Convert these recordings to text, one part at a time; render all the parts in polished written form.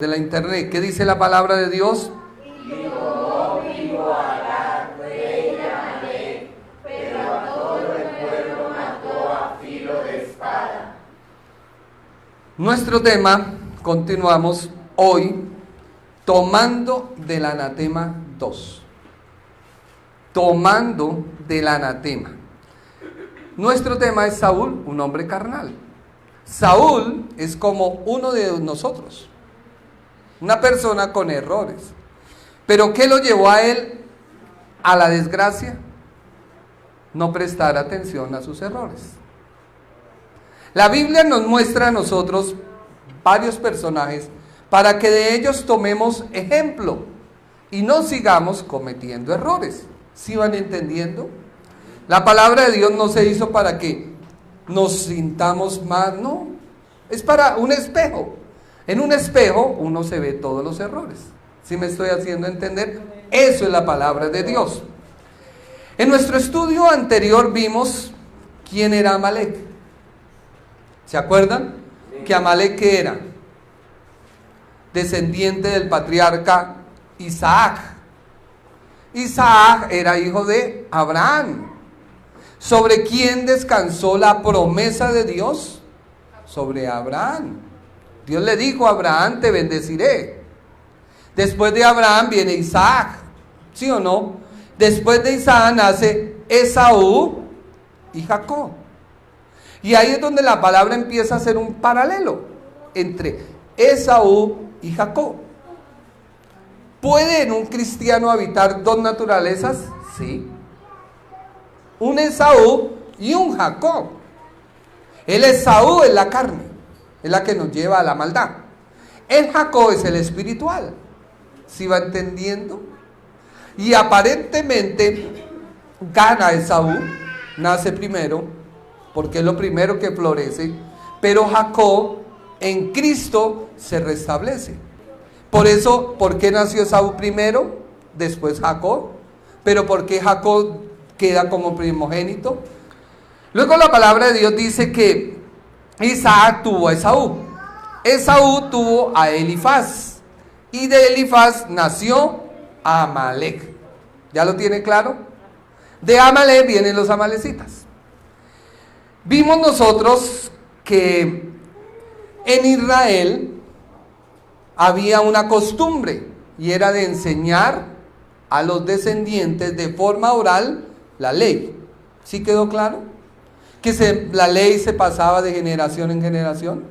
de la internet. ¿Qué dice la palabra de Dios? Y tomó vivo a Agag, rey de Amalec, pero a todo el pueblo mató a filo de espada. Nuestro tema, continuamos hoy, tomando del anatema 2. Tomando del anatema. Nuestro tema es Saúl, un hombre carnal. Saúl es como uno de nosotros. Una persona con errores. ¿Pero qué lo llevó a él a la desgracia? No prestar atención a sus errores. La Biblia nos muestra a nosotros varios personajes para que de ellos tomemos ejemplo y no sigamos cometiendo errores. ¿Sí van entendiendo? La palabra de Dios no se hizo para que nos sintamos más, no. Es para un espejo. En un espejo uno se ve todos los errores. ¿Sí me estoy haciendo entender? Eso es la palabra de Dios. En nuestro estudio anterior vimos quién era Amalek. ¿Se acuerdan? Que Amalek, ¿qué era? Descendiente del patriarca Isaac. Isaac era hijo de Abraham. ¿Sobre quién descansó la promesa de Dios? Sobre Abraham. Dios le dijo a Abraham, te bendeciré. Después de Abraham viene Isaac, ¿sí o no? Después de Isaac nace Esaú y Jacob. Y ahí es donde la palabra empieza a hacer un paralelo entre Esaú y Jacob. ¿Puede en un cristiano habitar dos naturalezas? Sí. Un Esaú y un Jacob. El Esaú es la carne. Es la que nos lleva a la maldad. El Jacob es el espiritual. ¿Sí va entendiendo? Y aparentemente gana Esaú, nace primero, porque es lo primero que florece, pero Jacob en Cristo se restablece. Por eso, ¿por qué nació Esaú primero? Después Jacob. Pero ¿por qué Jacob queda como primogénito? Luego la palabra de Dios dice que Isaac tuvo a Esaú. Esaú tuvo a Elifaz. Y de Elifaz nació Amalek. ¿Ya lo tiene claro? De Amalek vienen los amalecitas. Vimos nosotros que en Israel había una costumbre y era de enseñar a los descendientes de forma oral la ley. ¿Sí quedó claro? Que la ley se pasaba de generación en generación.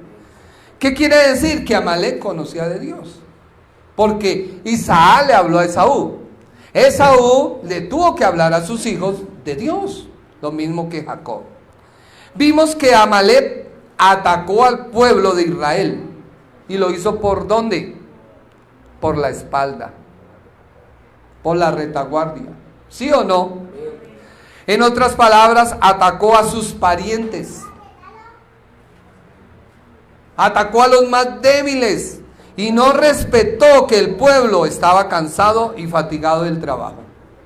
¿Qué quiere decir? Que Amalek conocía de Dios. Porque Isaac le habló a Esaú. Esaú le tuvo que hablar a sus hijos de Dios. Lo mismo que Jacob. Vimos que Amalek atacó al pueblo de Israel. ¿Y lo hizo por dónde? Por la espalda. Por la retaguardia. ¿Sí o no? En otras palabras, atacó a sus parientes. Atacó a los más débiles. Y no respetó que el pueblo estaba cansado y fatigado del trabajo.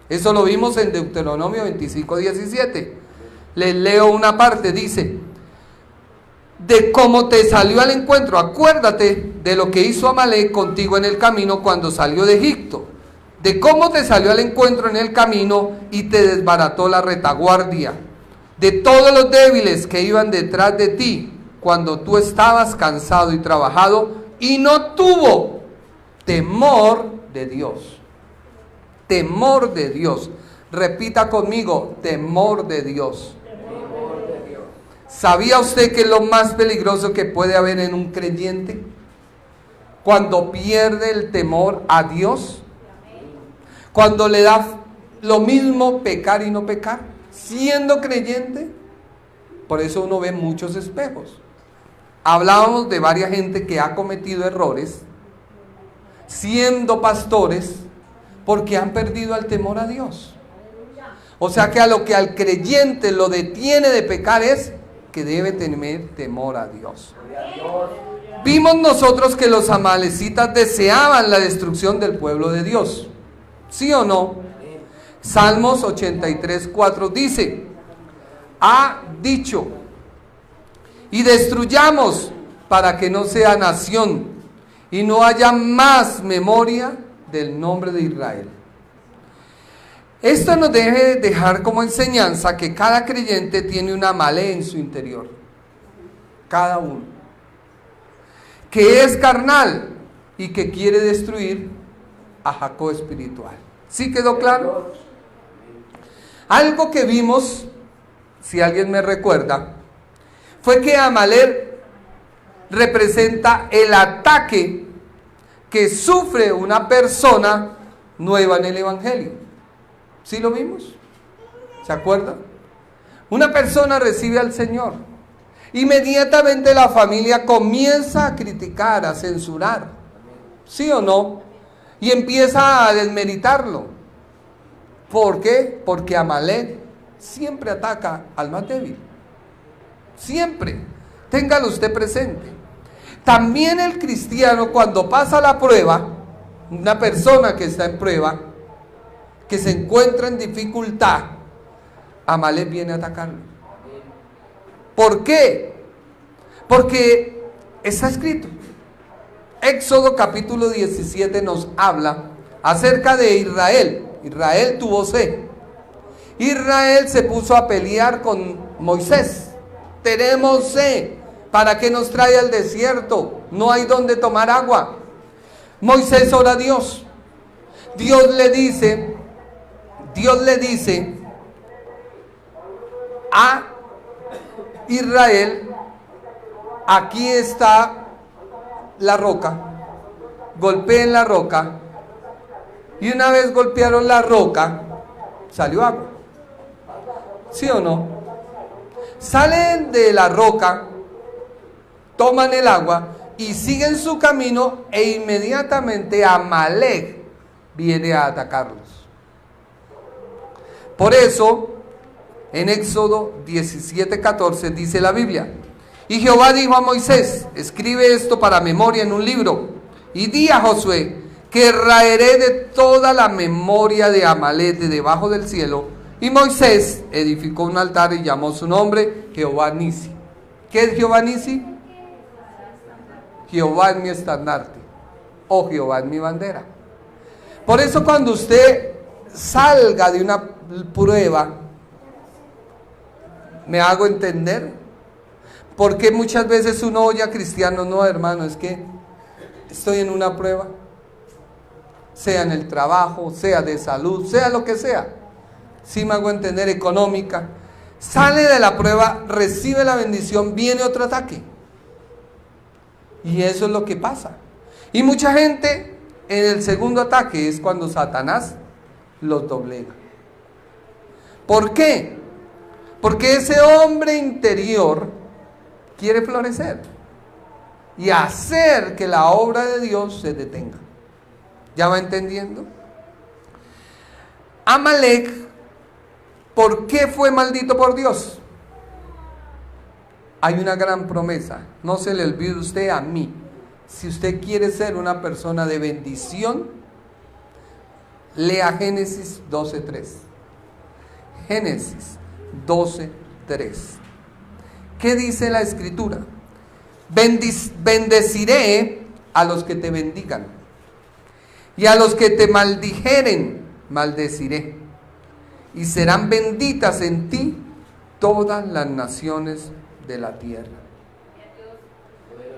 Eso lo vimos en Deuteronomio 25:17. Les leo una parte, dice: de cómo te salió al encuentro, acuérdate de lo que hizo Amalek contigo en el camino cuando salió de Egipto. De cómo te salió al encuentro en el camino y te desbarató la retaguardia. De todos los débiles que iban detrás de ti cuando tú estabas cansado y trabajado y no tuvo temor de Dios. Temor de Dios. Repita conmigo, temor de Dios. Temor de Dios. ¿Sabía usted que es lo más peligroso que puede haber en un creyente? Cuando pierde el temor a Dios. Cuando le da lo mismo pecar y no pecar, siendo creyente. Por eso uno ve muchos espejos. Hablábamos de varias gente que ha cometido errores, siendo pastores, porque han perdido el temor a Dios. O sea que a lo que al creyente lo detiene de pecar es que debe tener temor a Dios. Vimos nosotros que los amalecitas deseaban la destrucción del pueblo de Dios. ¿Sí o no? Salmos 83:4 dice: ha dicho, y destruyamos para que no sea nación, y no haya más memoria del nombre de Israel. Esto nos debe dejar como enseñanza que cada creyente tiene un Amalek en su interior. Cada uno. Que es carnal y que quiere destruir a Jacob espiritual. ¿Sí quedó claro? Algo que vimos, si alguien me recuerda, fue que Amalek representa el ataque que sufre una persona nueva en el Evangelio. ¿Sí lo vimos? ¿Se acuerdan? Una persona recibe al Señor. Inmediatamente la familia comienza a criticar, a censurar. ¿Sí o no? Y empieza a desmeritarlo. ¿Por qué? Porque Amalek siempre ataca al más débil. Siempre. Téngalo usted presente. También el cristiano, cuando pasa la prueba, una persona que está en prueba, que se encuentra en dificultad, Amalek viene a atacarlo. ¿Por qué? Porque está escrito. Éxodo capítulo 17 nos habla acerca de Israel. Israel tuvo sed. Israel se puso a pelear con Moisés. Tenemos sed. ¿Para qué nos trae al desierto? No hay donde tomar agua. Moisés ora a Dios. Dios le dice a Israel: aquí está la roca, golpeen la roca. Y una vez golpearon la roca, salió agua. ¿Sí o no? Salen de la roca, toman el agua y siguen su camino, e inmediatamente Amalek viene a atacarlos. Por eso, en Éxodo 17:14 dice la Biblia: y Jehová dijo a Moisés: escribe esto para memoria en un libro, y di a Josué que raeré de toda la memoria de Amalek de debajo del cielo. Y Moisés edificó un altar y llamó su nombre Jehová Nisi. ¿Qué es Jehová Nisi? Jehová es mi estandarte, o Jehová es mi bandera. Por eso cuando usted salga de una prueba, ¿me hago entender? Porque muchas veces uno oye a cristianos: no, hermano, es que estoy en una prueba, sea en el trabajo, sea de salud, sea lo que sea. ¿Sí me hago entender? Económica. Sale de la prueba, recibe la bendición, viene otro ataque. Y eso es lo que pasa. Y mucha gente en el segundo ataque es cuando Satanás los doblega. ¿Por qué? Porque ese hombre interior quiere florecer y hacer que la obra de Dios se detenga. ¿Ya va entendiendo? Amalek, ¿por qué fue maldito por Dios? Hay una gran promesa. No se le olvide usted a mí. Si usted quiere ser una persona de bendición, lea Génesis 12:3. Génesis 12:3. ¿Qué dice la Escritura? Bendeciré a los que te bendigan, y a los que te maldijeren, maldeciré. Y serán benditas en ti todas las naciones de la tierra.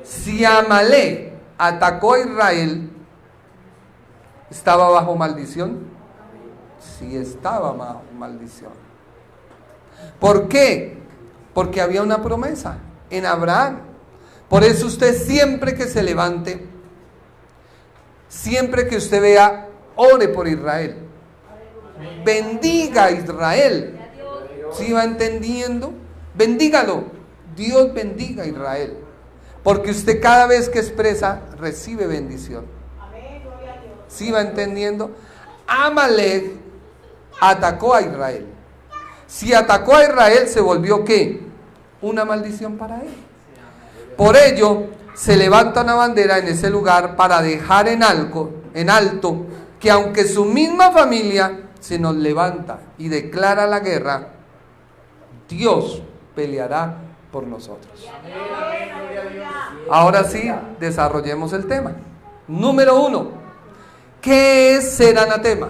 Si Amalek atacó a Israel, ¿estaba bajo maldición? Sí, estaba bajo maldición. ¿Por qué? Porque había una promesa en Abraham. Por eso usted, siempre que se levante, siempre que usted vea, ore por Israel. Bendiga a Israel. ¿Sí va entendiendo? Bendígalo. Dios bendiga a Israel. Porque usted, cada vez que expresa, recibe bendición. ¿Sí va entendiendo? Amalek atacó a Israel. Si atacó a Israel, se volvió ¿qué? Una maldición para él. Por ello, se levanta una bandera en ese lugar para dejar en alto que aunque su misma familia se nos levanta y declara la guerra, Dios peleará por nosotros. Ahora sí, desarrollemos el tema. Número 1, ¿qué es ser anatema?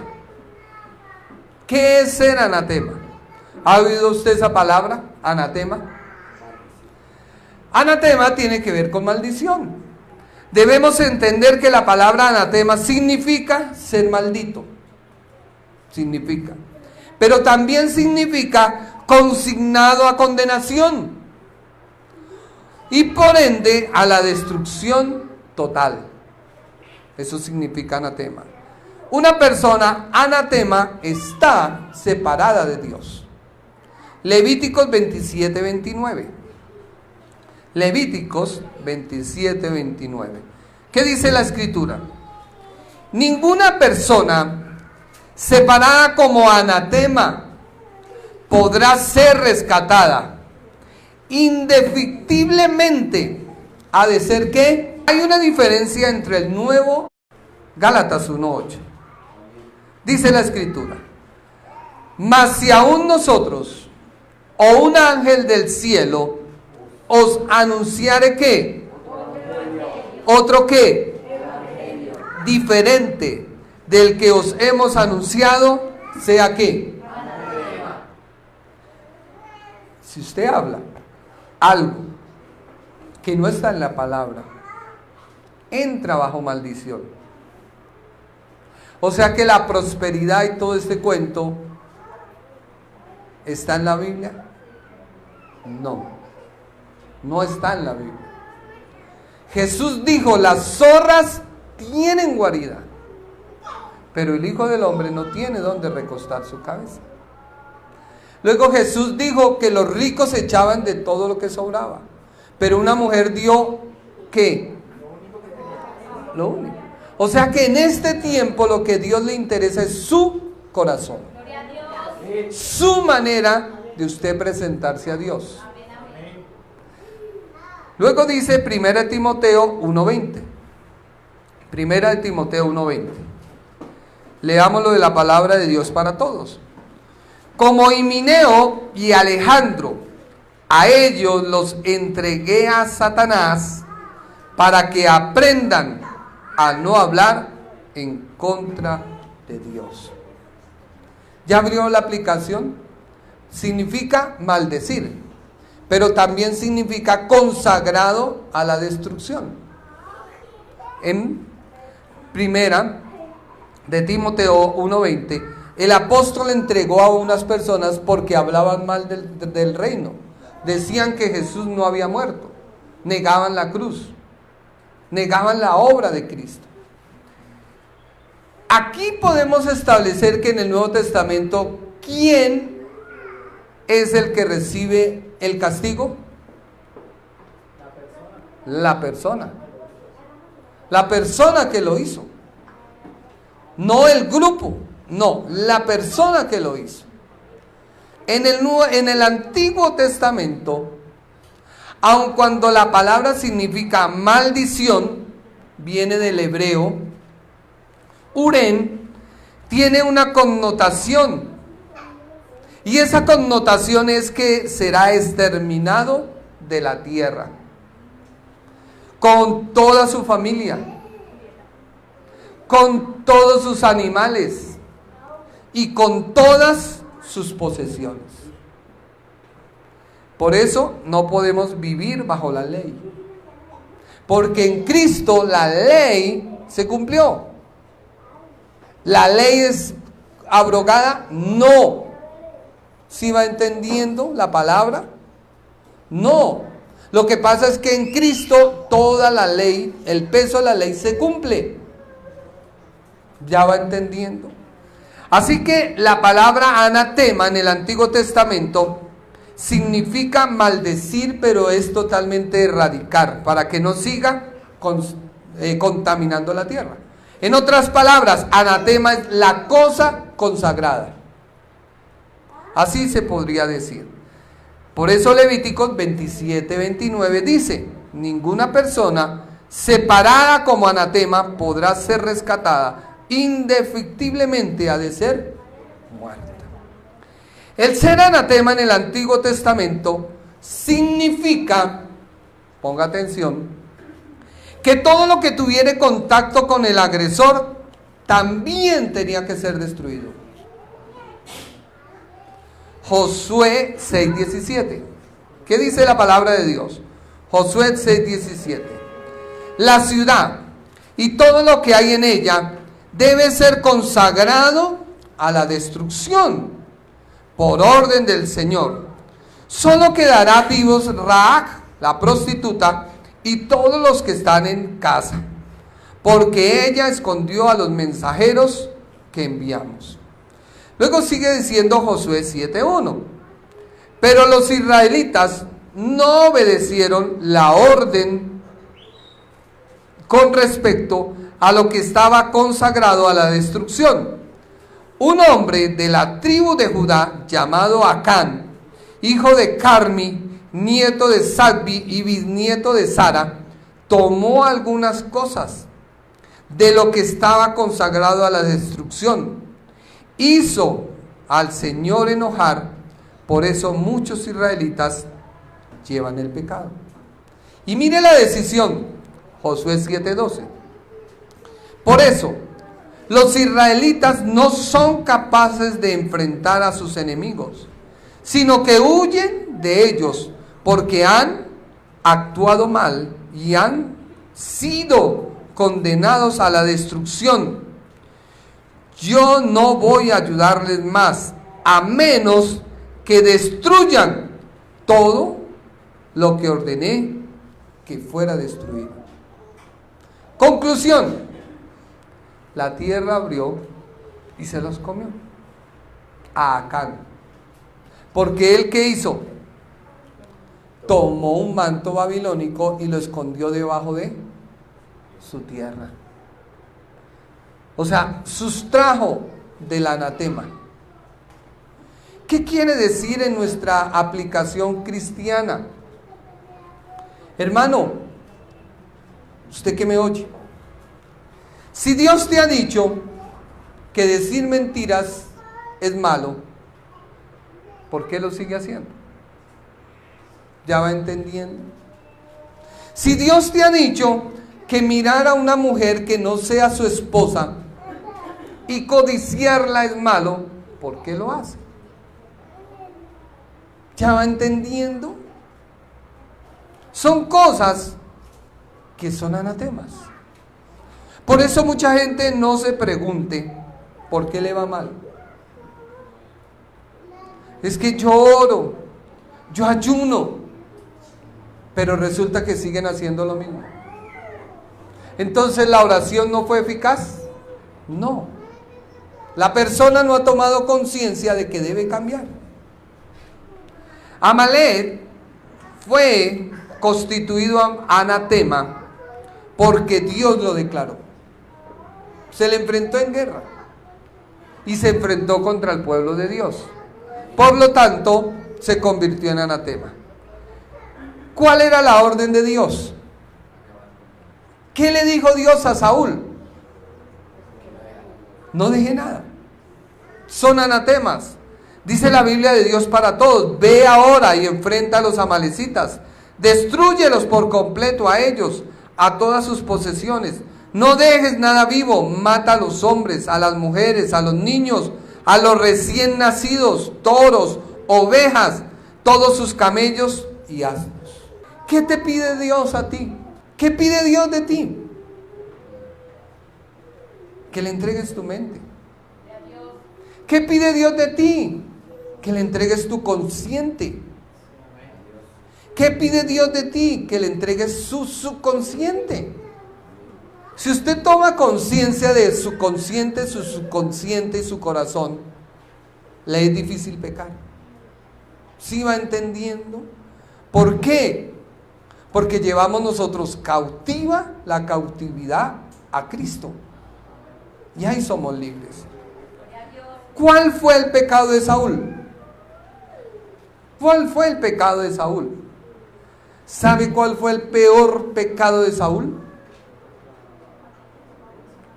¿Qué es ser anatema? ¿Ha oído usted esa palabra, anatema? Anatema tiene que ver con maldición. Debemos entender que la palabra anatema significa ser maldito. Significa. Pero también significa consignado a condenación. Y por ende a la destrucción total. Eso significa anatema. Una persona anatema está separada de Dios. Levíticos 27, 29. Levíticos 27, 29. ¿Qué dice la escritura? Ninguna persona separada como anatema podrá ser rescatada. Indefectiblemente ha de ser ¿qué? Hay una diferencia entre el nuevo Gálatas 1:8. Dice la escritura: mas si aún nosotros o un ángel del cielo os anunciare ¿qué? ¿Otro qué? Diferente del que os hemos anunciado, sea ¿qué? Si usted habla algo que no está en la palabra, entra bajo maldición. O sea que la prosperidad y todo este cuento ¿está en la Biblia? No, no está en la Biblia. Jesús dijo: las zorras tienen guarida, pero el Hijo del Hombre no tiene donde recostar su cabeza. Luego Jesús dijo que los ricos echaban de todo lo que sobraba, pero una mujer dio ¿qué? Lo único. O sea que en este tiempo lo que Dios le interesa es su corazón, su manera de usted presentarse a Dios. Luego dice 1 Timoteo 1:20. 1 Timoteo 1:20. Leamos lo de la palabra de Dios para todos. Como Himeneo y Alejandro, a ellos los entregué a Satanás para que aprendan a no hablar en contra de Dios. ¿Ya abrió la aplicación? Significa maldecir, pero también significa consagrado a la destrucción. En 1 Timoteo 1:20, el apóstol entregó a unas personas porque hablaban mal del reino. Decían que Jesús no había muerto, negaban la cruz, negaban la obra de Cristo. Aquí podemos establecer que en el Nuevo Testamento, ¿quién es el que recibe el castigo? La persona. La persona que lo hizo. No el grupo, no, la persona que lo hizo. En el Antiguo Testamento, aun cuando la palabra significa maldición, viene del hebreo, Urén, tiene una connotación. Y esa connotación es que será exterminado de la tierra, con toda su familia, con todos sus animales y con todas sus posesiones. Por eso no podemos vivir bajo la ley, porque en Cristo la ley se cumplió. ¿La ley es abrogada? No. ¿Sí va entendiendo la palabra? No. Lo que pasa es que en Cristo toda la ley, el peso de la ley se cumple. ¿Ya va entendiendo? Así que la palabra anatema en el Antiguo Testamento significa maldecir, pero es totalmente erradicar, para que no siga contaminando la tierra. En otras palabras, anatema es la cosa consagrada. Así se podría decir. Por eso Levíticos 27, 29 dice: ninguna persona separada como anatema podrá ser rescatada, indefectiblemente ha de ser muerta. El ser anatema en el Antiguo Testamento significa, ponga atención, que todo lo que tuviera contacto con el agresor también tenía que ser destruido. Josué 6:17. ¿Qué dice la palabra de Dios? Josué 6:17. La ciudad y todo lo que hay en ella debe ser consagrado a la destrucción por orden del Señor. Solo quedará vivos Raab, la prostituta, y todos los que están en casa, porque ella escondió a los mensajeros que enviamos. Luego sigue diciendo Josué 7:1. Pero los israelitas no obedecieron la orden con respecto a lo que estaba consagrado a la destrucción. Un hombre de la tribu de Judá llamado Acán, hijo de Carmi, nieto de Sabbi y bisnieto de Sara, tomó algunas cosas de lo que estaba consagrado a la destrucción. Hizo al Señor enojar, por eso muchos israelitas llevan el pecado. Y mire la decisión, Josué 7:12. Por eso, los israelitas no son capaces de enfrentar a sus enemigos, sino que huyen de ellos, porque han actuado mal y han sido condenados a la destrucción. Yo no voy a ayudarles más, a menos que destruyan todo lo que ordené que fuera destruido. Conclusión: la tierra abrió y se los comió a Acán. Porque él, ¿qué hizo? Tomó un manto babilónico y lo escondió debajo de su tierra. O sea, sustrajo del anatema. ¿Qué quiere decir en nuestra aplicación cristiana? Hermano, usted que me oye, si Dios te ha dicho que decir mentiras es malo, ¿por qué lo sigue haciendo? ¿Ya va entendiendo? Si Dios te ha dicho que mirar a una mujer que no sea su esposa y codiciarla es malo, ¿por qué lo hace? ¿Ya va entendiendo? Son cosas que son anatemas. Por eso mucha gente no se pregunte por qué le va mal. Es que yo oro, yo ayuno, pero resulta que siguen haciendo lo mismo. Entonces, ¿la oración no fue eficaz? No. La persona no ha tomado conciencia de que debe cambiar. Amalek fue constituido anatema porque Dios lo declaró. Se le enfrentó en guerra y se enfrentó contra el pueblo de Dios. Por lo tanto, se convirtió en anatema. ¿Cuál era la orden de Dios? ¿Qué le dijo Dios a Saúl? No deje nada. Son anatemas. Dice la Biblia de Dios para todos: ve ahora y enfrenta a los amalecitas, destrúyelos por completo a ellos, a todas sus posesiones. No dejes nada vivo, mata a los hombres, a las mujeres, a los niños, a los recién nacidos, toros, ovejas, todos sus camellos y asnos. ¿Qué te pide Dios a ti? ¿Qué pide Dios de ti? Que le entregues tu mente. ¿Qué pide Dios de ti? Que le entregues tu consciente. ¿Qué pide Dios de ti? Que le entregues su subconsciente. Si usted toma conciencia de su consciente, su subconsciente y su corazón, le es difícil pecar. ¿Sí va entendiendo? ¿Por qué? Porque llevamos nosotros cautiva la cautividad a Cristo. Y ahí somos libres. ¿Cuál fue el pecado de Saúl? ¿Cuál fue el pecado de Saúl? ¿Sabe cuál fue el peor pecado de Saúl?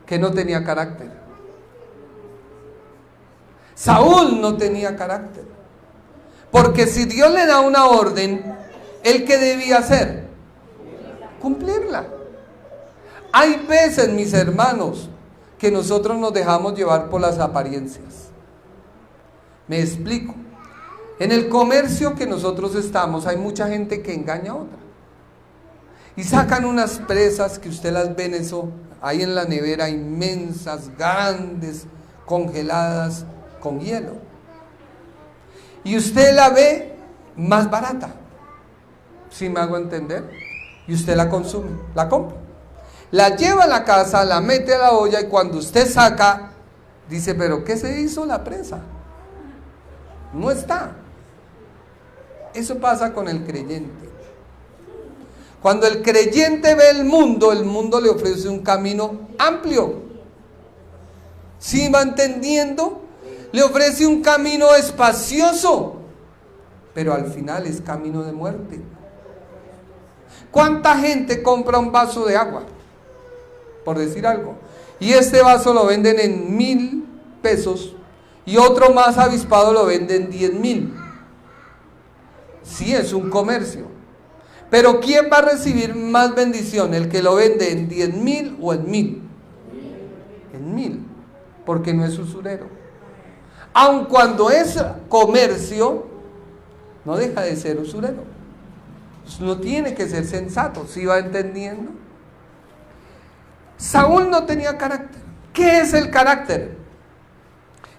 Que no tenía carácter. Saúl no tenía carácter. Porque si Dios le da una orden, ¿él qué debía hacer? Cumplirla. Hay veces, mis hermanos, que nosotros nos dejamos llevar por las apariencias. Me explico. En el comercio que nosotros estamos hay mucha gente que engaña a otra. Y sacan unas presas que usted las ven eso, ahí en la nevera, inmensas, grandes, congeladas con hielo. Y usted la ve más barata, ¿sí me hago entender? Y usted la consume, la compra. La lleva a la casa, la mete a la olla y cuando usted saca, dice, ¿pero qué se hizo la presa? No está. Eso pasa con el creyente. Cuando el creyente ve el mundo le ofrece un camino amplio. ¿Sí va entendiendo? Le ofrece un camino espacioso, pero al final es camino de muerte. ¿Cuánta gente compra un vaso de agua? Por decir algo. Y este vaso lo venden en 1,000 pesos y otro más avispado lo venden en 10,000. Sí, es un comercio. Pero ¿quién va a recibir más bendición? ¿El que lo vende en 10,000 o en 1,000? En 1,000, porque no es usurero. Aun cuando es comercio, no deja de ser usurero. No tiene que ser sensato, ¿sí va entendiendo? Saúl no tenía carácter. ¿Qué es el carácter?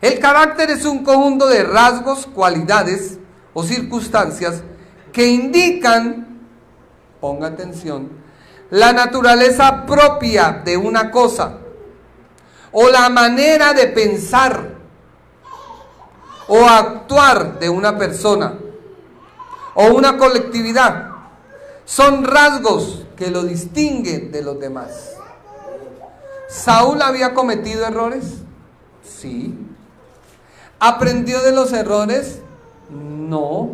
El carácter es un conjunto de rasgos, cualidades o circunstancias que indican, ponga atención, la naturaleza propia de una cosa o la manera de pensar o actuar de una persona o una colectividad. Son rasgos que lo distinguen de los demás. ¿Saúl había cometido errores? Sí. ¿Aprendió de los errores? No.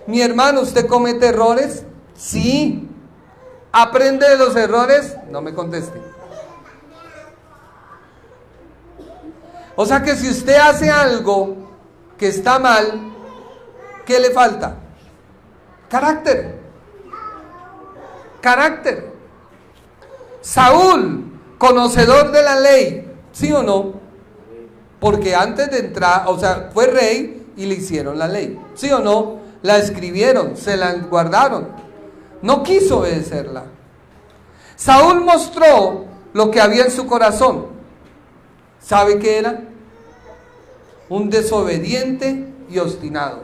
Mi hermano, ¿usted comete errores? Sí. ¿Aprende de los errores? No me conteste. O sea que si usted hace algo que está mal, ¿qué le falta? Carácter. Carácter. Saúl, conocedor de la ley, ¿sí o no? Porque antes de entrar, o sea, fue rey y le hicieron la ley, ¿sí o no? La escribieron, se la guardaron, no quiso obedecerla. Saúl mostró lo que había en su corazón. ¿Sabe qué era? Un desobediente y obstinado.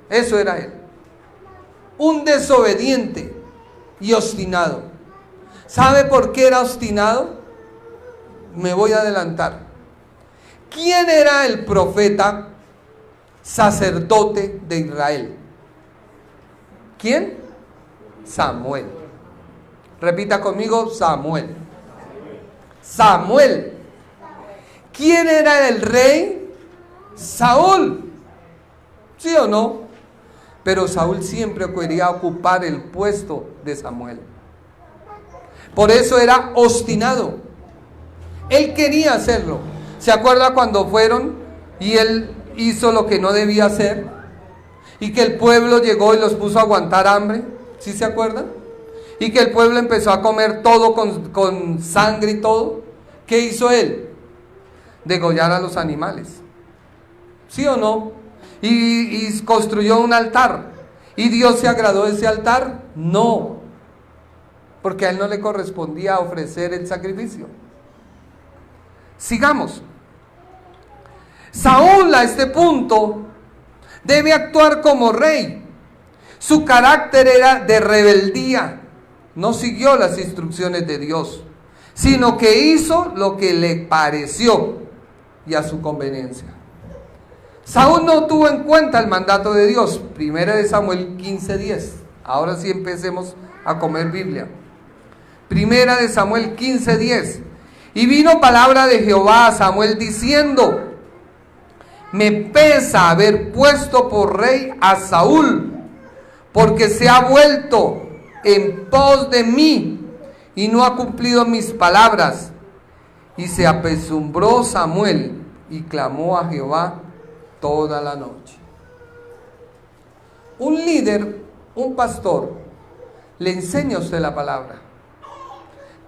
Eso era él. Un desobediente y obstinado. ¿Sabe por qué era obstinado? Me voy a adelantar. ¿Quién era el profeta sacerdote de Israel? ¿Quién? Samuel. Repita conmigo, Samuel. Samuel. ¿Quién era el rey? Saúl. ¿Sí o no? Pero Saúl siempre quería ocupar el puesto de Samuel. Por eso era obstinado. Él quería hacerlo. ¿Se acuerda cuando fueron y él hizo lo que no debía hacer? Y que el pueblo llegó y los puso a aguantar hambre. ¿Sí se acuerdan? Y que el pueblo empezó a comer todo con sangre y todo. ¿Qué hizo él? Degollar a los animales. ¿Sí o no? Y construyó un altar. ¿Y Dios se agradó de ese altar? No. Porque a él no le correspondía ofrecer el sacrificio. Sigamos. Saúl a este punto debe actuar como rey. Su carácter era de rebeldía. No siguió las instrucciones de Dios, sino que hizo lo que le pareció y a su conveniencia. Saúl no tuvo en cuenta el mandato de Dios. Primera de Samuel 15:10. Ahora sí empecemos a comer Biblia. Primera de Samuel 15:10. Y vino palabra de Jehová a Samuel diciendo: me pesa haber puesto por rey a Saúl, porque se ha vuelto en pos de mí y no ha cumplido mis palabras. Y se apesumbró Samuel y clamó a Jehová toda la noche. Un líder, un pastor, le enseña a usted la palabra.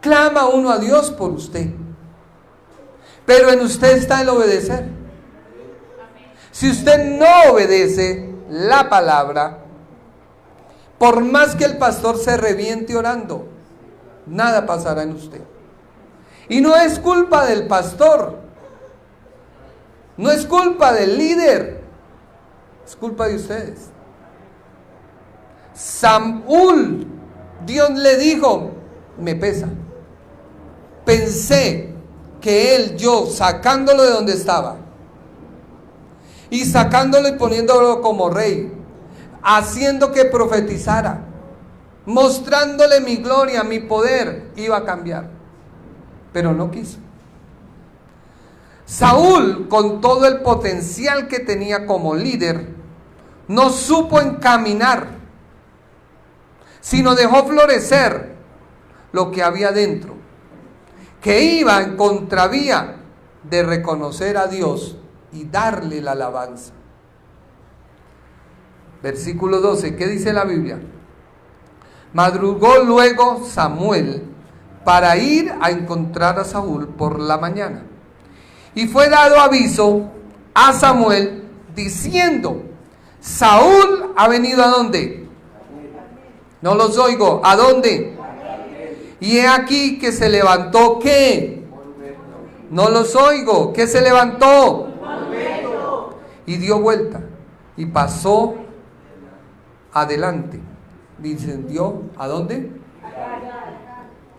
Clama uno a Dios por usted. Pero en usted está el obedecer. Si usted no obedece la palabra, por más que el pastor se reviente orando, nada pasará en usted. Y no es culpa del pastor, no es culpa del líder, es culpa de ustedes. Saúl, Dios le dijo, me pesa. Pensé que yo sacándolo de donde estaba y sacándolo y poniéndolo como rey, haciendo que profetizara, mostrándole mi gloria, mi poder, iba a cambiar, pero no quiso. Saúl, con todo el potencial que tenía como líder, no supo encaminar, sino dejó florecer lo que había dentro, que iba en contravía de reconocer a Dios y darle la alabanza. Versículo 12, ¿qué dice la Biblia? Madrugó luego Samuel para ir a encontrar a Saúl por la mañana. Y fue dado aviso a Samuel diciendo, Saúl ha venido ¿a dónde? No los oigo, ¿a dónde? Y he aquí que se levantó, ¿qué? No los oigo, ¿qué se levantó? Y dio vuelta y pasó adelante. Descendió, ¿a dónde?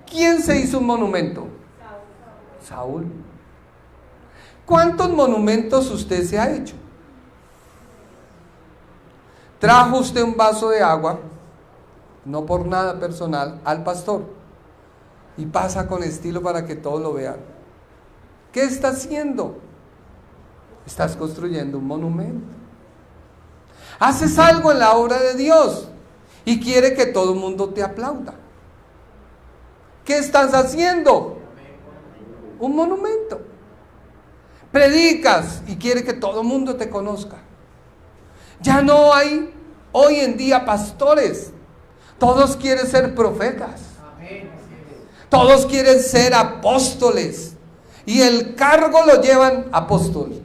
¿Quién se hizo un monumento? Saúl. ¿Cuántos monumentos usted se ha hecho? Trajo usted un vaso de agua, no por nada personal, al pastor, y pasa con estilo para que todos lo vean. ¿Qué está haciendo? Estás construyendo un monumento. Haces algo en la obra de Dios y quiere que todo el mundo te aplauda. ¿Qué estás haciendo? Un monumento. Predicas y quiere que todo el mundo te conozca. Ya no hay hoy en día pastores. Todos quieren ser profetas. Todos quieren ser apóstoles. Y el cargo lo llevan apóstol.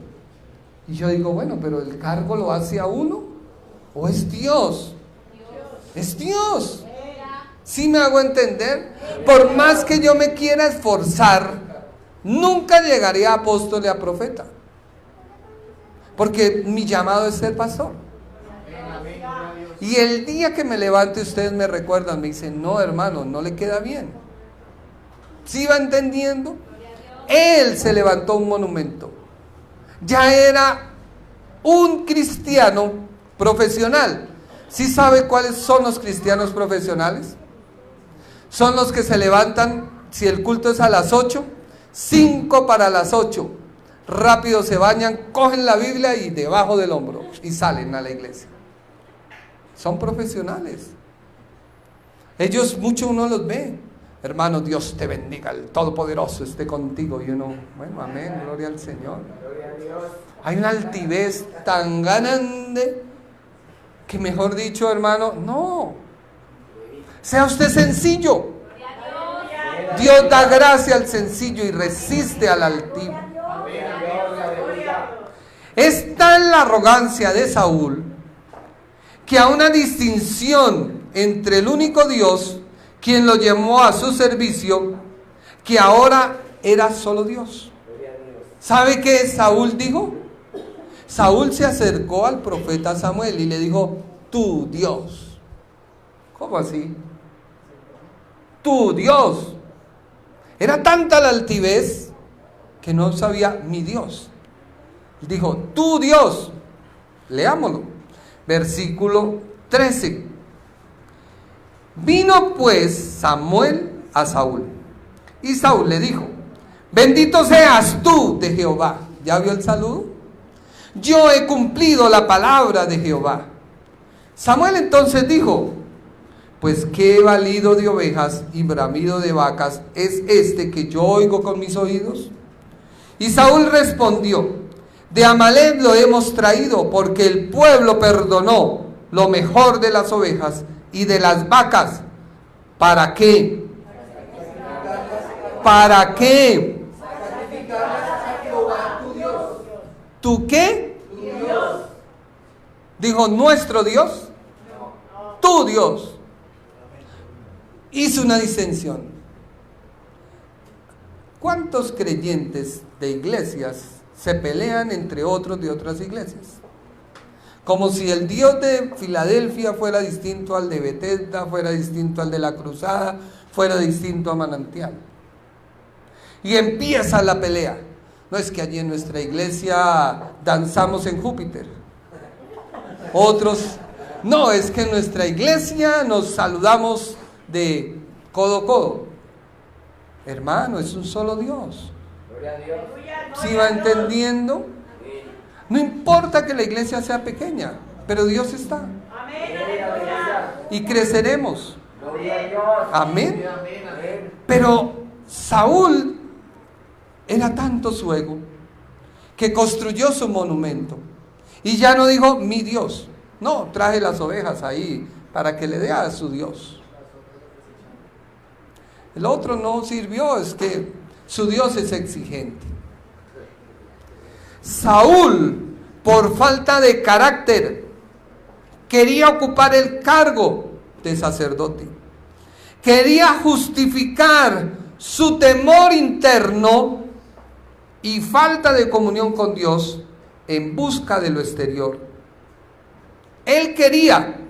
Y yo digo, bueno, pero ¿el cargo lo hace a uno? ¿O es Dios? Es Dios. ¿Sí me hago entender? Por más que yo me quiera esforzar, nunca llegaré a apóstol y a profeta. Porque mi llamado es ser pastor. Y el día que me levante, ustedes me recuerdan, me dicen, no hermano, no le queda bien. ¿Sí va entendiendo? Él se levantó un monumento. Ya era un cristiano profesional. ¿Sí sabe cuáles son los cristianos profesionales? Son los que se levantan, si el culto es a las 8, 5 para las 8. Rápido se bañan, cogen la Biblia y debajo del hombro y salen a la iglesia. Son profesionales. Ellos, mucho uno los ve. Hermano, Dios te bendiga, el Todopoderoso esté contigo. Y uno, bueno, amén, gloria al Señor. Hay una altivez tan grande que, mejor dicho, hermano, no. Sea usted sencillo. Dios da gracia al sencillo y resiste al altivo. Es tal la arrogancia de Saúl que a una distinción entre el único Dios, quien lo llamó a su servicio, que ahora era solo Dios. ¿Sabe qué Saúl dijo? Saúl se acercó al profeta Samuel y le dijo, tu Dios. ¿Cómo así? Tu Dios. Era tanta la altivez que no sabía mi Dios. Dijo, tu Dios. Leámoslo. Versículo 13. Vino pues Samuel a Saúl, y Saúl le dijo, bendito seas tú de Jehová. ¿Ya vio el saludo? Yo he cumplido la palabra de Jehová. Samuel entonces dijo, pues qué balido de ovejas y bramido de vacas es este que yo oigo con mis oídos. Y Saúl respondió, de Amalek lo hemos traído, porque el pueblo perdonó lo mejor de las ovejas y de las vacas. ¿Para qué? ¿Para qué? Sacrificarlas a Jehová tu Dios. ¿Tú qué? Tu Dios. Dijo, ¿nuestro Dios? Tu Dios. Hizo una distinción. ¿Cuántos creyentes de iglesias se pelean entre otros de otras iglesias? Como si el Dios de Filadelfia fuera distinto al de Bethesda, fuera distinto al de la Cruzada, fuera distinto a Manantial. Y empieza la pelea. No es que allí en nuestra iglesia danzamos en Júpiter. Otros, no, es que en nuestra iglesia nos saludamos de codo a codo. Hermano, es un solo Dios. ¿Sí va entendiendo? No importa que la iglesia sea pequeña, pero Dios está. Y creceremos. Amén. Pero Saúl era tanto su ego que construyó su monumento. Y ya no dijo mi Dios. No, traje las ovejas ahí para que le dé a su Dios. El otro no sirvió, es que su Dios es exigente. Saúl, por falta de carácter, quería ocupar el cargo de sacerdote. Quería justificar su temor interno y falta de comunión con Dios en busca de lo exterior. Él quería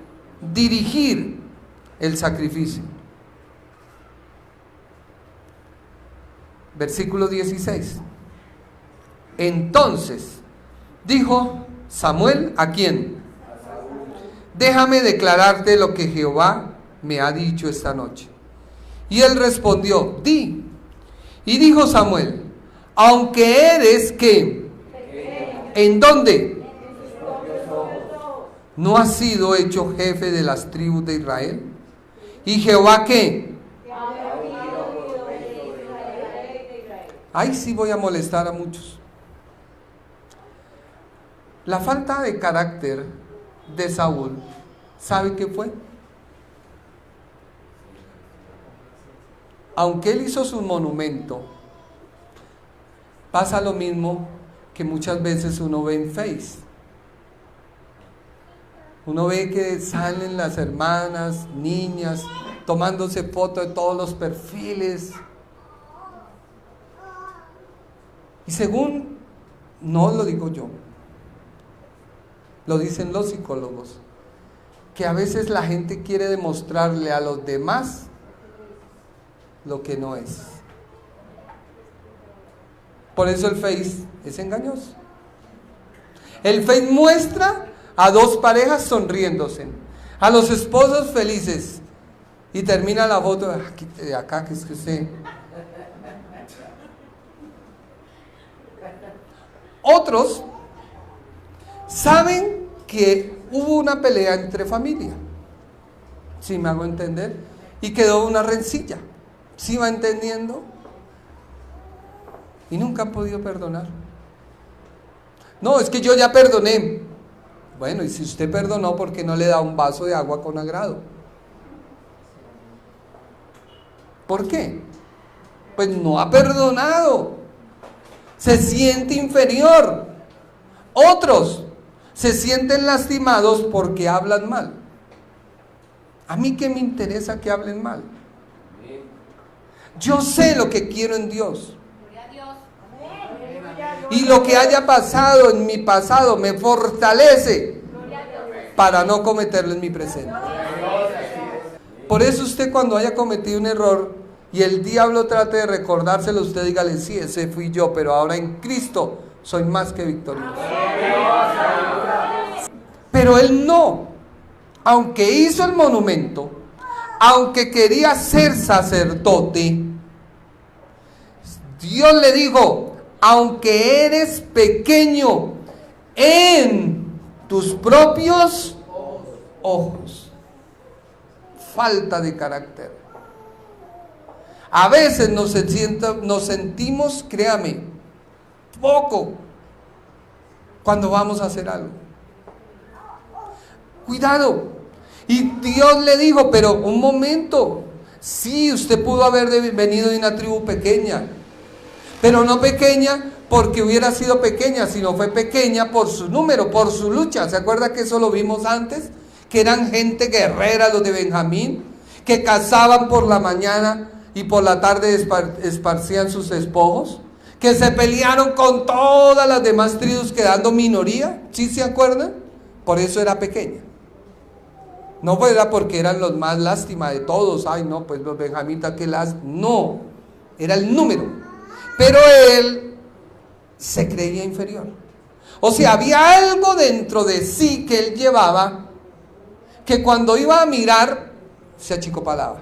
dirigir el sacrificio. Versículo 16. Entonces dijo Samuel, ¿a quién? Déjame declararte lo que Jehová me ha dicho esta noche. Y él respondió, di. Y dijo Samuel, aunque eres ¿qué? ¿En dónde? ¿No has sido hecho jefe de las tribus de Israel? ¿Y Jehová qué? Ahí sí voy a molestar a muchos. La falta de carácter de Saúl, ¿sabe qué fue? Aunque él hizo su monumento, pasa lo mismo que muchas veces uno ve en Face. Uno ve que salen las hermanas, niñas, tomándose fotos de todos los perfiles. Y según, no lo digo yo, lo dicen los psicólogos, que a veces la gente quiere demostrarle a los demás lo que no es. Por eso el Face es engañoso. El Face muestra a dos parejas sonriéndose, a los esposos felices, y termina la foto de acá, que es que usted... Otros saben que hubo una pelea entre familia, ¿sí me hago entender? Y quedó una rencilla, ¿sí va entendiendo? Y nunca han podido perdonar. No, es que yo ya perdoné. Bueno, y si usted perdonó, ¿por qué no le da un vaso de agua con agrado? ¿Por qué? Pues no ha perdonado. Se siente inferior. Otros se sienten lastimados porque hablan mal. ¿A mí qué me interesa que hablen mal? Yo sé lo que quiero en Dios. Y lo que haya pasado en mi pasado me fortalece para no cometerlo en mi presente. Por eso usted, cuando haya cometido un error y el diablo trate de recordárselo, usted dígale, sí, ese fui yo, pero ahora en Cristo soy más que victorioso. Pero él no, aunque hizo el monumento, aunque quería ser sacerdote, Dios le dijo, aunque eres pequeño en tus propios ojos. Falta de carácter. A veces nos sentimos, créame, poco cuando vamos a hacer algo. Cuidado. Y Dios le dijo, pero un momento, Sí, usted pudo haber venido de una tribu pequeña, pero no pequeña porque hubiera sido pequeña, sino fue pequeña por su número, por su lucha. ¿Se acuerda que eso lo vimos antes? Que eran gente guerrera los de Benjamín, que cazaban por la mañana y por la tarde esparcían sus despojos, que se pelearon con todas las demás tribus quedando minoría. ¿Sí se acuerdan? Por eso era pequeña. No era porque eran los más lástima de todos. Ay, no, pues los benjamitas, que las... No, era el número. Pero él se creía inferior. O sea, había algo dentro de sí que él llevaba, que cuando iba a mirar, se achicopalaba,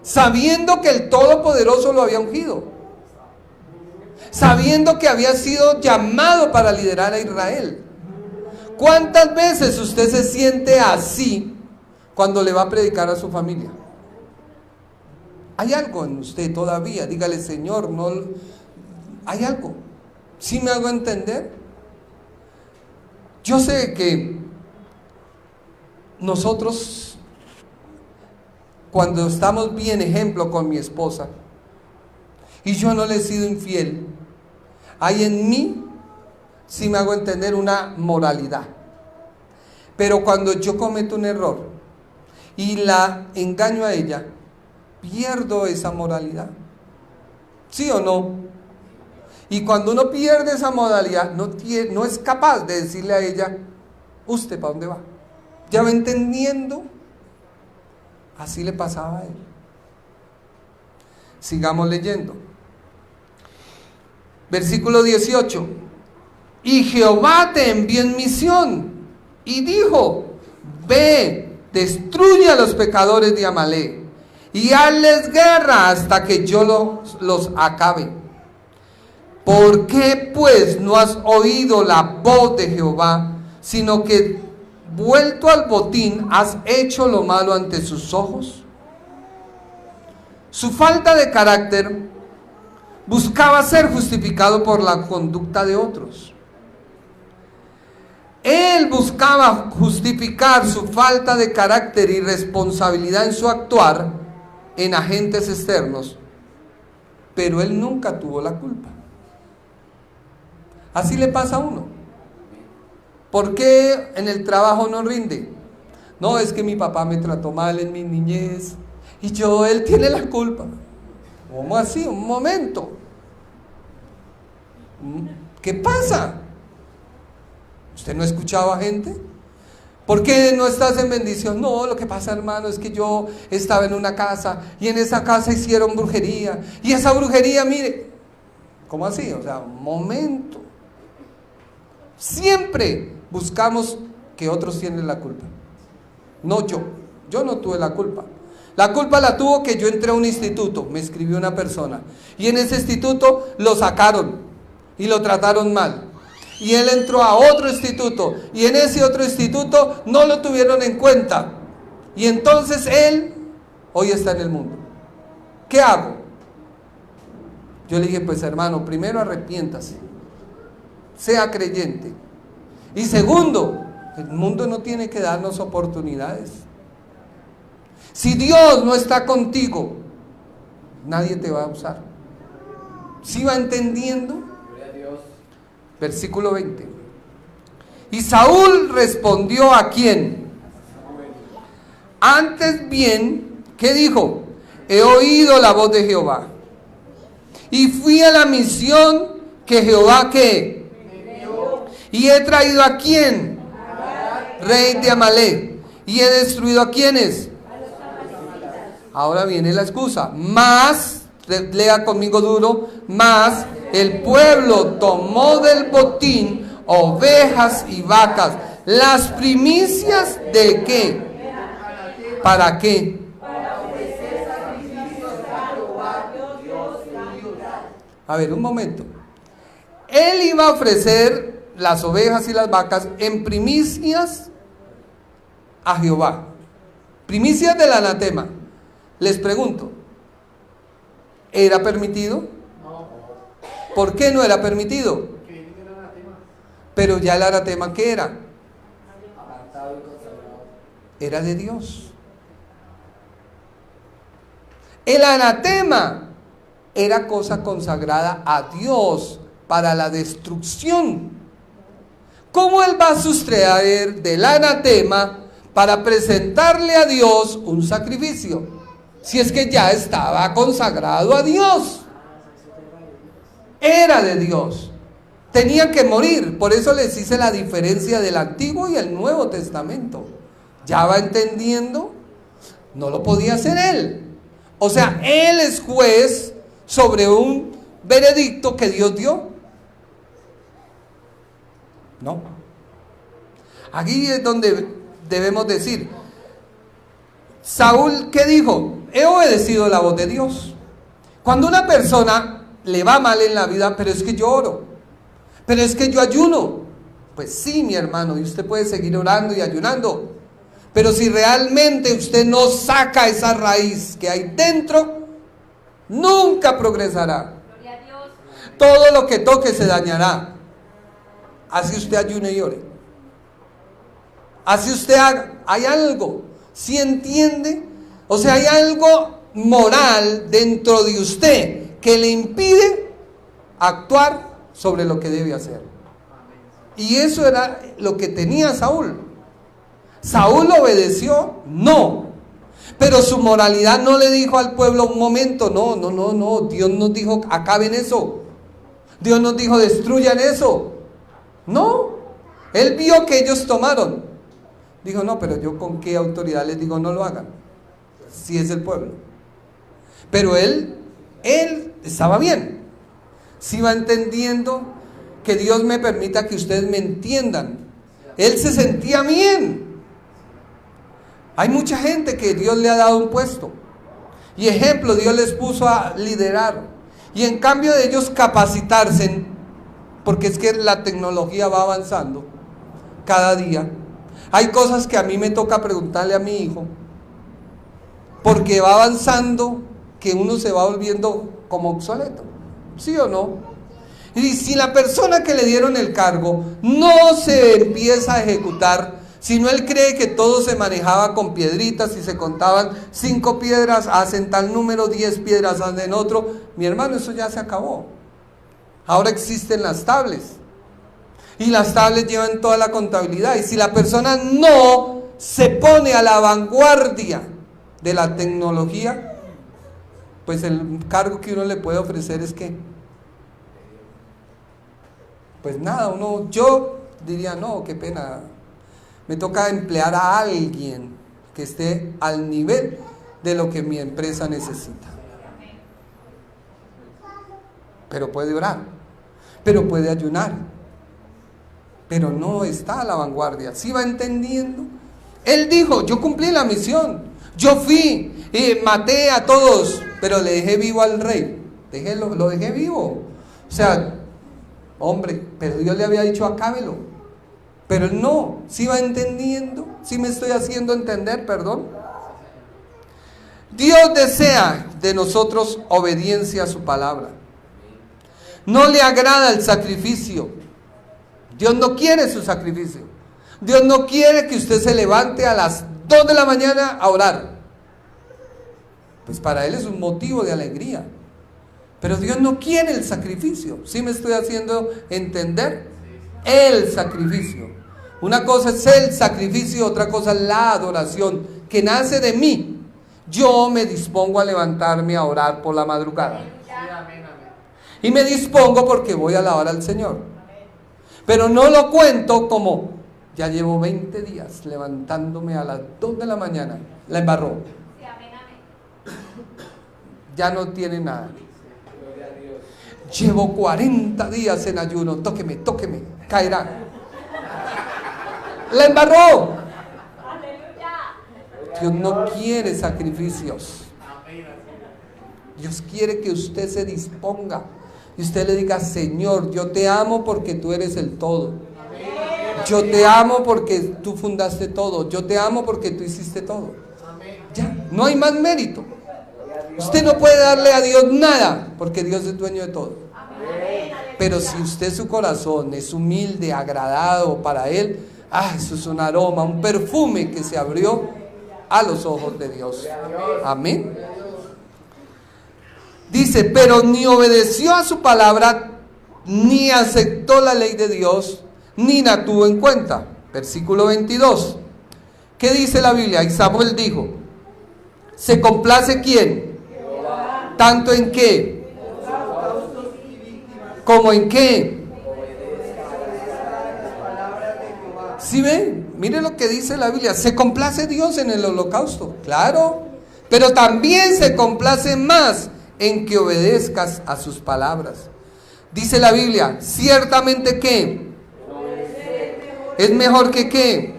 sabiendo que el Todopoderoso lo había ungido, sabiendo que había sido llamado para liderar a Israel. ¿Cuántas veces usted se siente así cuando le va a predicar a su familia? Hay algo en usted todavía. Dígale, Señor, no, hay algo. ¿Sí me hago entender? Yo sé que nosotros, cuando estamos bien, ejemplo, con mi esposa, y yo no le he sido infiel, hay en mí, si me hago entender, una moralidad. Pero cuando yo cometo un error y la engaño a ella, pierdo esa moralidad. ¿Sí o no? Y cuando uno pierde esa moralidad, no es capaz de decirle a ella, ¿usted para dónde va? ¿Ya va entendiendo? Así le pasaba a él. Sigamos leyendo. Versículo 18. Y Jehová te envió en misión y dijo, ve, destruye a los pecadores de Amalec y hazles guerra hasta que yo los acabe. ¿Por qué pues no has oído la voz de Jehová, sino que vuelto al botín has hecho lo malo ante sus ojos? Su falta de carácter buscaba ser justificado por la conducta de otros. Él buscaba justificar su falta de carácter y responsabilidad en su actuar en agentes externos, pero él nunca tuvo la culpa. Así le pasa a uno. ¿Por qué en el trabajo no rinde? No, es que mi papá me trató mal en mi niñez y él tiene la culpa. ¿Cómo así? Un momento. ¿Qué pasa? ¿Usted no escuchaba gente? ¿Por qué no estás en bendición? No, lo que pasa, hermano, es que yo estaba en una casa y en esa casa hicieron brujería. Y esa brujería, mire, ¿cómo así? O sea, un momento. Siempre buscamos que otros tienen la culpa. No yo. Yo no tuve la culpa. La culpa la tuvo que yo entré a un instituto, me escribió una persona. Y en ese instituto lo sacaron y lo trataron mal. Y él entró a otro instituto y en ese otro instituto no lo tuvieron en cuenta. Y entonces él hoy está en el mundo. ¿Qué hago? Yo le dije, pues hermano, primero arrepiéntase, sea creyente. Y segundo, el mundo no tiene que darnos oportunidades. Si Dios no está contigo, nadie te va a usar. ¿Sí va entendiendo? Versículo 20. Y Saúl respondió a quién. Antes bien, ¿qué dijo? He oído la voz de Jehová y fui a la misión que Jehová ¿qué? Y he traído a quién, rey de Amalec, y he destruido a quiénes. Ahora viene la excusa. Más, lea conmigo duro, más el pueblo tomó del botín ovejas y vacas. Las primicias de ¿qué? ¿Para qué? Para ofrecer sacrificios a Jehová, Dios de Israel. A ver, un momento. Él iba a ofrecer las ovejas y las vacas en primicias a Jehová. Primicias del anatema. Les pregunto, ¿era permitido? ¿Por qué no era permitido? Pero ya el anatema, ¿qué era? Era de Dios. El anatema era cosa consagrada a Dios para la destrucción. ¿Cómo él va a sustraer del anatema para presentarle a Dios un sacrificio? Si es que ya estaba consagrado a Dios. Era de Dios. Tenía que morir. Por eso les hice la diferencia del Antiguo y el Nuevo Testamento. ¿Ya va entendiendo? No lo podía hacer él. O sea, él es juez sobre un veredicto que Dios dio. No. Aquí es donde debemos decir, Saúl, ¿qué dijo? He obedecido la voz de Dios. Cuando una persona le va mal en la vida, pero es que yo oro, pero es que yo ayuno. Pues sí, mi hermano, y usted puede seguir orando y ayunando, pero si realmente usted no saca esa raíz que hay dentro, nunca progresará. Todo lo que toque se dañará. Así usted ayune y ore. Así usted haga. Hay algo, ¿sí entiende? O sea, hay algo moral dentro de usted que le impide actuar sobre lo que debe hacer. Y eso era lo que tenía Saúl. ¿Saúl obedeció? No. Pero su moralidad no le dijo al pueblo un momento, no, Dios nos dijo acaben eso. Dios nos dijo destruyan eso. No. Él vio que ellos tomaron. Dijo, no, pero yo con qué autoridad les digo no lo hagan. Si es el pueblo. Pero él estaba bien. Si va entendiendo, que Dios me permita que ustedes me entiendan. Él se sentía bien. Hay mucha gente que Dios le ha dado un puesto. Y ejemplo, Dios les puso a liderar. Y en cambio de ellos capacitarse, porque es que la tecnología va avanzando cada día. Hay cosas que a mí me toca preguntarle a mi hijo, porque va avanzando, que uno se va volviendo como obsoleto, ¿sí o no? Y si la persona que le dieron el cargo no se empieza a ejecutar, si no él cree que todo se manejaba con piedritas y se contaban 5 piedras, hacen tal número, 10 piedras hacen otro, mi hermano, eso ya se acabó. Ahora existen las tablets. Y las tablets llevan toda la contabilidad. Y si la persona no se pone a la vanguardia de la tecnología, pues el cargo que uno le puede ofrecer es que, pues nada, yo diría, no, qué pena, me toca emplear a alguien que esté al nivel de lo que mi empresa necesita. Pero puede orar, pero puede ayunar, pero no está a la vanguardia. ¿Sí va entendiendo? Él dijo, yo cumplí la misión, yo fui y maté a todos, pero le dejé vivo al rey, lo dejé vivo. O sea, hombre, pero Dios le había dicho acábelo, pero él no. ¿Sí va entendiendo? ¿Sí me estoy haciendo entender? Perdón. Dios desea de nosotros obediencia a su palabra. No le agrada el sacrificio. Dios no quiere su sacrificio. Dios no quiere que usted se levante a las 2 de la mañana a orar. Pues para Él es un motivo de alegría. Pero Dios no quiere el sacrificio. ¿Sí me estoy haciendo entender? El sacrificio. Una cosa es el sacrificio, otra cosa es la adoración que nace de mí. Yo me dispongo a levantarme a orar por la madrugada. Y me dispongo porque voy a alabar al Señor. Pero no lo cuento como, ya llevo 20 días levantándome a las 2 de la mañana. La embarró. Ya no tiene nada. Llevo 40 días en ayuno. Tóqueme, caerá. La embarró. Dios no quiere sacrificios. Dios quiere que usted se disponga y usted le diga, Señor, yo te amo porque tú eres el todo. Yo te amo porque tú fundaste todo. Yo te amo porque tú hiciste todo. Ya, no hay más mérito. Usted no puede darle a Dios nada porque Dios es dueño de todo. Pero si usted su corazón es humilde, agradado para Él, eso es un aroma, un perfume que se abrió a los ojos de Dios. Amén. Dice, pero ni obedeció a su palabra, ni aceptó la ley de Dios, ni la tuvo en cuenta. Versículo 22. ¿Qué dice la Biblia? Y Samuel dijo, ¿se complace quién? Jehová. ¿Tanto en qué? ¿Como en qué? ¿Sí ven? Mire lo que dice la Biblia. ¿Se complace Dios en el holocausto? Claro. Pero también se complace más en que obedezcas a sus palabras. Dice la Biblia, ciertamente que es mejor que qué.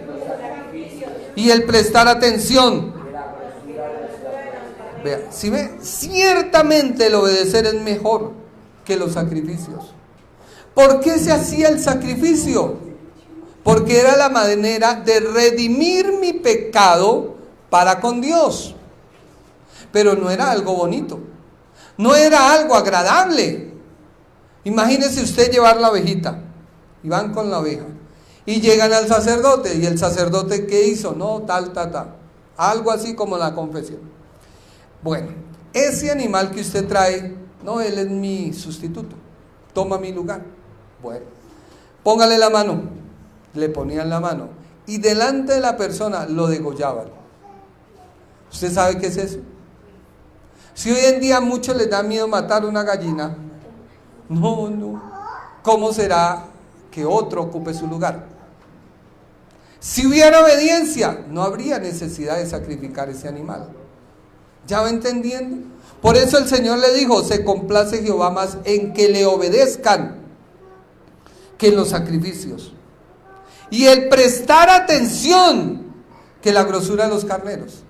Y el prestar atención. Vea, ¿sí ve? Ciertamente el obedecer es mejor que los sacrificios. ¿Por qué se hacía el sacrificio? Porque era la manera de redimir mi pecado para con Dios. Pero no era algo bonito, no era algo agradable. Imagínese usted llevar la ovejita, y van con la oveja, y llegan al sacerdote, y el sacerdote, ¿qué hizo? No, tal, algo así como la confesión. Bueno, ese animal que usted trae, no, él es mi sustituto, toma mi lugar. Bueno, póngale la mano. Le ponían la mano, y delante de la persona lo degollaban. ¿Usted sabe qué es eso? Si hoy en día a muchos les da miedo matar una gallina, no, ¿cómo será que otro ocupe su lugar? Si hubiera obediencia, no habría necesidad de sacrificar ese animal. ¿Ya va entendiendo? Por eso el Señor le dijo, se complace Jehová más en que le obedezcan que en los sacrificios. Y el prestar atención que la grosura de los carneros.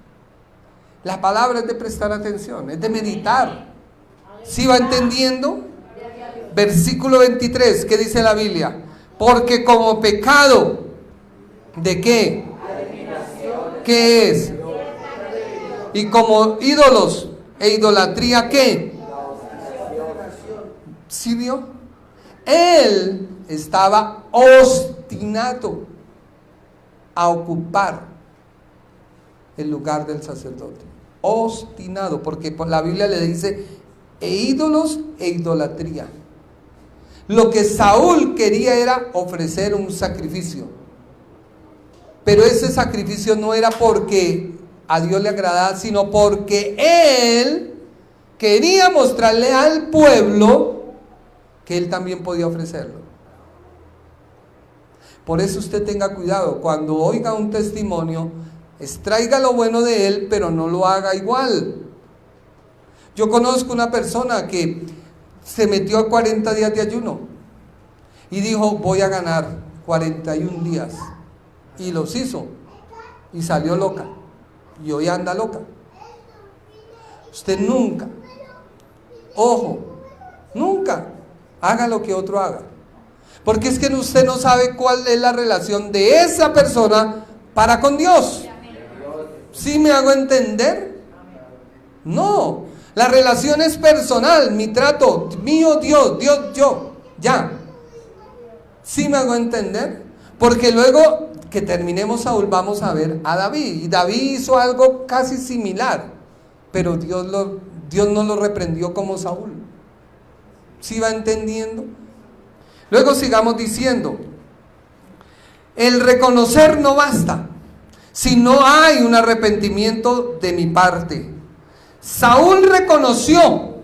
La palabra es de prestar atención, es de meditar. ¿Sí va entendiendo? Versículo 23, ¿qué dice la Biblia? Porque como pecado, ¿de qué? ¿Qué es? Y como ídolos e idolatría, ¿qué? ¿Sí vio? Él estaba obstinado a ocupar el lugar del sacerdote. Obstinado, porque la Biblia le dice ídolos e idolatría. Lo que Saúl quería era ofrecer un sacrificio, pero ese sacrificio no era porque a Dios le agradaba, sino porque él quería mostrarle al pueblo que él también podía ofrecerlo. Por eso usted tenga cuidado, cuando oiga un testimonio, extraiga lo bueno de él, pero no lo haga igual. Yo conozco una persona que se metió a 40 días de ayuno y dijo, voy a ganar 41 días. Y los hizo, y salió loca, y hoy anda loca. Usted nunca, ojo, nunca haga lo que otro haga. Porque es que usted no sabe cuál es la relación de esa persona para con Dios. ¿Sí me hago entender? No, la relación es personal, mi trato, mío Dios, Dios yo, ya. ¿Sí me hago entender? Porque luego que terminemos Saúl vamos a ver a David. Y David hizo algo casi similar, pero Dios no lo reprendió como Saúl. ¿Sí va entendiendo? Luego sigamos diciendo, el reconocer no basta si no hay un arrepentimiento de mi parte. Saúl reconoció,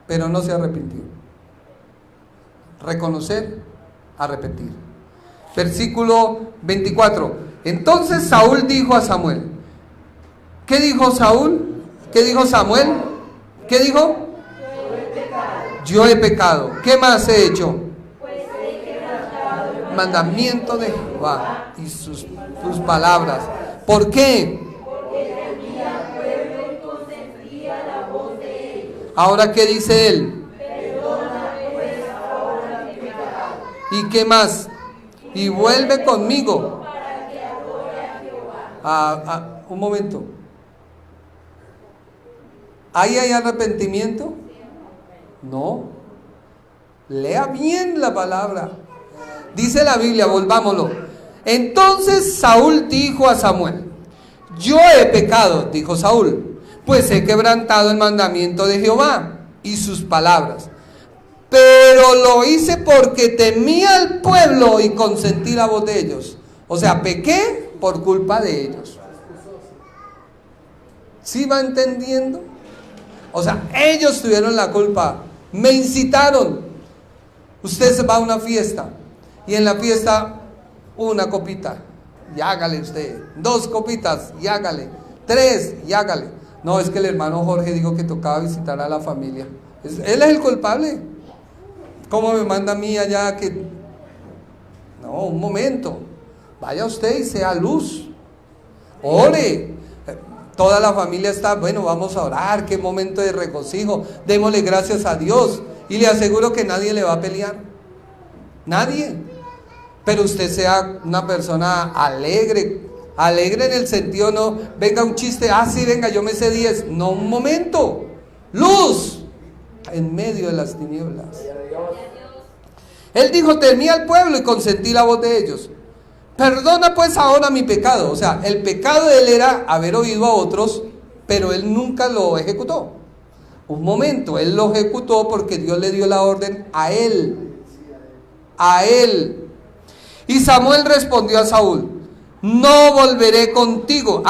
pero no se arrepintió. Reconocer, arrepentir. Versículo 24. Entonces Saúl dijo a Samuel. ¿Qué dijo Saúl? ¿Qué dijo Samuel? ¿Qué dijo? Yo he pecado. ¿Qué más he hecho? Mandamiento de Jehová y sus palabras. ¿Por qué? Ahora, ¿qué dice él? ¿Y qué más? Y vuelve conmigo. Un momento. ¿Ahí hay arrepentimiento? No. Lea bien la palabra. Dice la Biblia, volvámoslo. Entonces Saúl dijo a Samuel, yo he pecado, dijo Saúl, pues he quebrantado el mandamiento de Jehová y sus palabras. Pero lo hice porque temía al pueblo y consentí la voz de ellos. O sea, pequé por culpa de ellos. ¿Sí va entendiendo? O sea, ellos tuvieron la culpa. Me incitaron. Usted se va a una fiesta y en la fiesta una copita, y hágale usted. 2 copitas, y hágale. 3, y hágale. No, es que el hermano Jorge dijo que tocaba visitar a la familia. Él es el culpable. ¿Cómo me manda a mí allá que...? No, un momento. Vaya usted y sea luz. Ore. Toda la familia está, bueno, vamos a orar, qué momento de regocijo. Démosle gracias a Dios. Y le aseguro que nadie le va a pelear. Nadie. Pero usted sea una persona alegre. Alegre en el sentido, no, venga un chiste, sí, venga, yo me sé 10. No, un momento. Luz en medio de las tinieblas. Él dijo, temí al pueblo y consentí la voz de ellos. Perdona pues ahora mi pecado. O sea, el pecado de él era haber oído a otros, pero él nunca lo ejecutó. Un momento, él lo ejecutó porque Dios le dio la orden a él. A él. Y Samuel respondió a Saúl, no volveré contigo.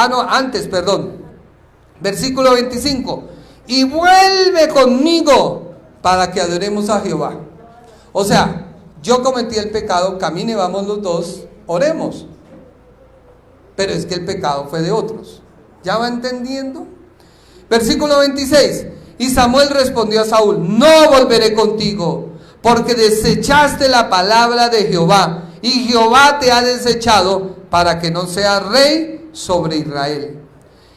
Versículo 25. Y vuelve conmigo para que adoremos a Jehová. O sea, yo cometí el pecado, camine, vamos los dos, oremos. Pero es que el pecado fue de otros. ¿Ya va entendiendo? Versículo 26. Y Samuel respondió a Saúl, no volveré contigo, porque desechaste la palabra de Jehová, y Jehová te ha desechado para que no seas rey sobre Israel.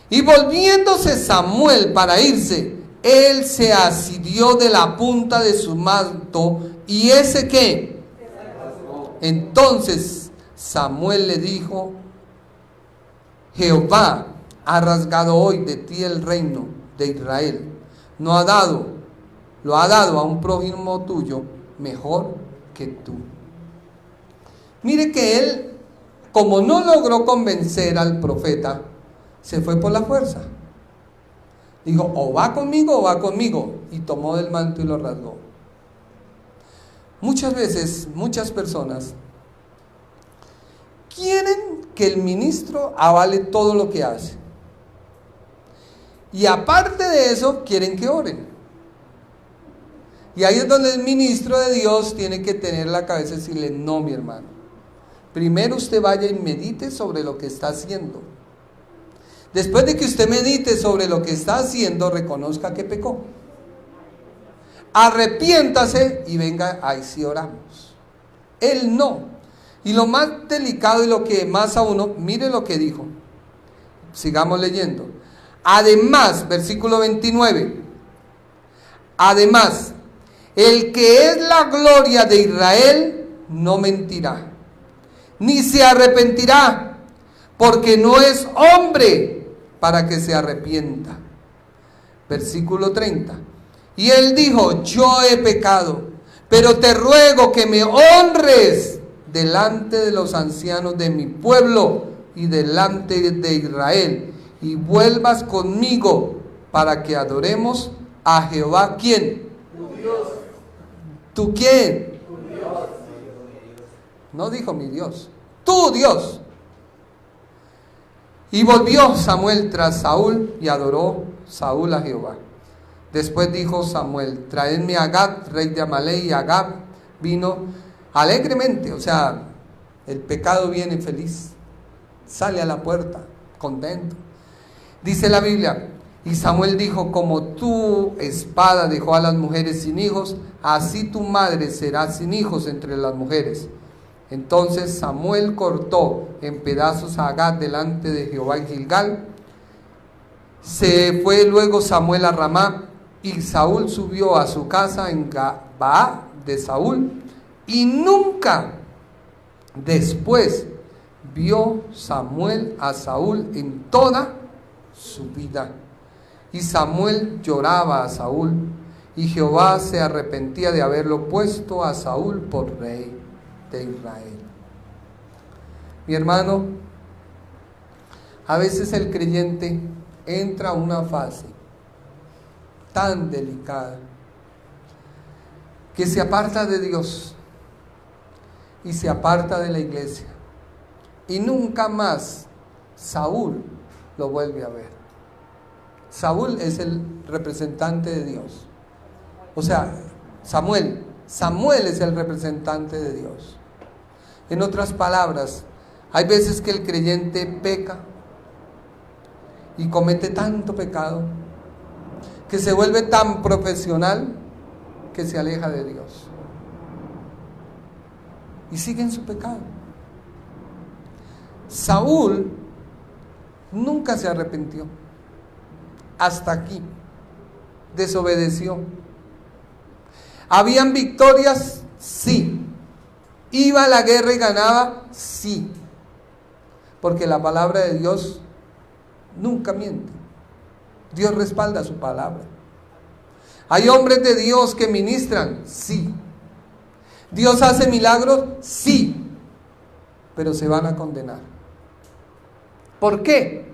Y volviéndose Samuel para irse, él se asirrió de la punta de su manto, y ese ¿qué? Entonces Samuel le dijo, Jehová ha rasgado hoy de ti el reino de Israel, lo ha dado a un prójimo tuyo mejor que tú. Mire que él, como no logró convencer al profeta, se fue por la fuerza. Dijo, o va conmigo, y tomó del manto y lo rasgó. Muchas veces, muchas personas quieren que el ministro avale todo lo que hace. Y aparte de eso, quieren que oren. Y ahí es donde el ministro de Dios tiene que tener la cabeza y decirle, no, mi hermano. Primero usted vaya y medite sobre lo que está haciendo. Después de que usted medite sobre lo que está haciendo, reconozca que pecó. Arrepiéntase y venga, ahí sí oramos. Él no. Y lo más delicado y lo que más a uno, mire lo que dijo. Sigamos leyendo. Además, versículo 29. Además, el que es la gloria de Israel no mentirá, ni se arrepentirá, porque no es hombre para que se arrepienta. Versículo 30. Y él dijo, yo he pecado, pero te ruego que me honres delante de los ancianos de mi pueblo y delante de Israel, y vuelvas conmigo para que adoremos a Jehová. ¿Quién? Tu Dios. ¿Tú quién? Tu Dios. No dijo mi Dios, tu Dios. Y volvió Samuel tras Saúl y adoró Saúl a Jehová. Después dijo Samuel, traedme a Agag, rey de Amalek, y Agag vino alegremente. O sea, el pecado viene feliz, sale a la puerta, contento. Dice la Biblia, y Samuel dijo, como tu espada dejó a las mujeres sin hijos, así tu madre será sin hijos entre las mujeres. Entonces Samuel cortó en pedazos a Agag delante de Jehová en Gilgal. Se fue luego Samuel a Ramá, y Saúl subió a su casa en Gabaa de Saúl, y nunca después vio Samuel a Saúl en toda su vida. Y Samuel lloraba a Saúl, y Jehová se arrepentía de haberlo puesto a Saúl por rey de Israel. Mi hermano, a veces el creyente entra una fase tan delicada que se aparta de Dios y se aparta de la iglesia, y nunca más Saúl lo vuelve a ver. Saúl es el representante de Dios. O sea, Samuel es el representante de Dios. En otras palabras, hay veces que el creyente peca y comete tanto pecado que se vuelve tan profesional que se aleja de Dios y sigue en su pecado. Saúl nunca se arrepintió, hasta aquí desobedeció. ¿Habían victorias? Sí. ¿Iba a la guerra y ganaba? Sí. Porque la palabra de Dios nunca miente. Dios respalda su palabra. ¿Hay hombres de Dios que ministran? Sí. ¿Dios hace milagros? Sí. Pero se van a condenar. ¿Por qué?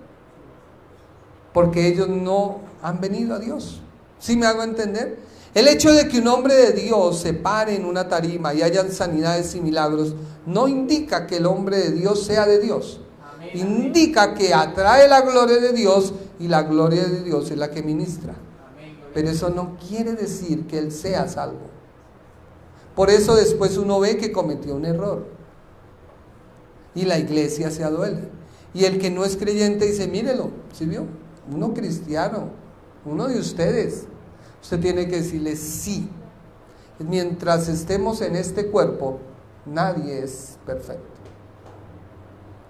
Porque ellos no han venido a Dios. ¿Sí me hago entender? El hecho de que un hombre de Dios se pare en una tarima y haya sanidades y milagros no indica que el hombre de Dios sea de Dios. Amén. Indica que atrae la gloria de Dios, y la gloria de Dios es la que ministra. Amén. Pero eso no quiere decir que él sea salvo. Por eso después uno ve que cometió un error y la iglesia se aduele. Y el que no es creyente dice: mírelo, ¿sí vio? Uno cristiano, uno de ustedes. Usted tiene que decirle: sí. Mientras estemos en este cuerpo, nadie es perfecto.